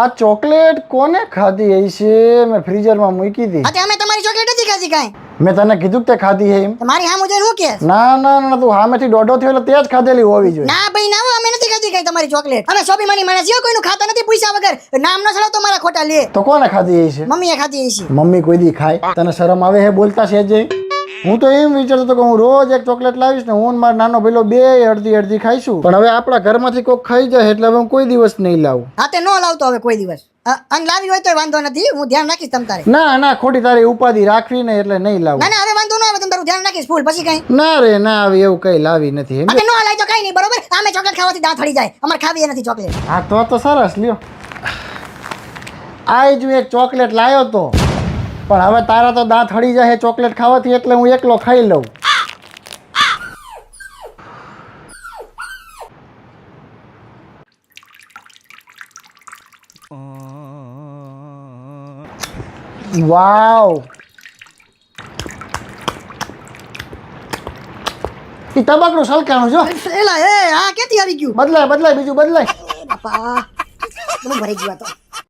આ ચોકલેટ કોને ખાધી હશે? મેં ફ્રીઝરમાં મૂકી હતી. અમે તમારી ચોકલેટ નથી ખાધી કાંઈ. મેં તને કીધું કે તે ખાધી હે એમ. તમારી હામું જોઈને હું કહેશ? ના ના ના, તું સામેથી દોઢો થયો એટલે તે જ ખાધેલી હોવી જોઈએ. ના ભાઈ ના, અમે નથી ખાધી કાંઈ તમારી ચોકલેટ. અમે સ્વાભિમાની માણસ છીએ, કોઈનું ખાતા નથી પૂછ્યા વગર. નામ ન ચડાવ તો મારા ખોટા લે. તો કોને ખાધી હશે? મમ્મીએ ખાધી હશે. મમ્મી કોઈ દી ખાય? તને શરમ આવે હે બોલતા છે જે? હું તો એમ વિચારતો હતો કે હું રોજ એક ચોકલેટ લાવીશ ને હું મારો નાનો ભાઈલો બે અડધી અડધી ખાઈશું. પણ હવે આપણા ઘરમાંથી કોઈક ખાઈ જાય એટલે હવે હું કોઈ દિવસ નહીં લાવું. હા તે નો લાવતો હવે કોઈ દિવસ. અને લાવી હોય તો વાંધો નથી, હું ધ્યાન રાખીશ તમ તારે. ના ના, ખોટી તારી ઉપાધિ રાખવી ને એટલે નહીં લાવું. ના ના હવે વાંધો ન આવે, તમ તારું ધ્યાન રાખીશ ફૂલ. પછી કઈ ના રે ના, આવે એવું કઈ લાવી નથી. અને નો લાય તો કઈ નહીં, બરોબર? આમે ચોકલેટ ખાવાથી દાંત હળી જાય, અમારે ખાવી નથી ચોકલેટ. હા તો સરસ લ્યો. આજ હું એક ચોકલેટ લાવ્યો તો, પણ હવે તારા તો દાંત હળી જાય ચોકલેટ ખાવાથી, એટલે હું એકલો ખાઈ લઉં. વાવ, ઈ તબાકડું સલકાણું જો. એલા એ આ ક્યાંથી આવી ગયું? બદલાય બીજું બદલાય. બાપા ભરાઈ ગયું આ તો.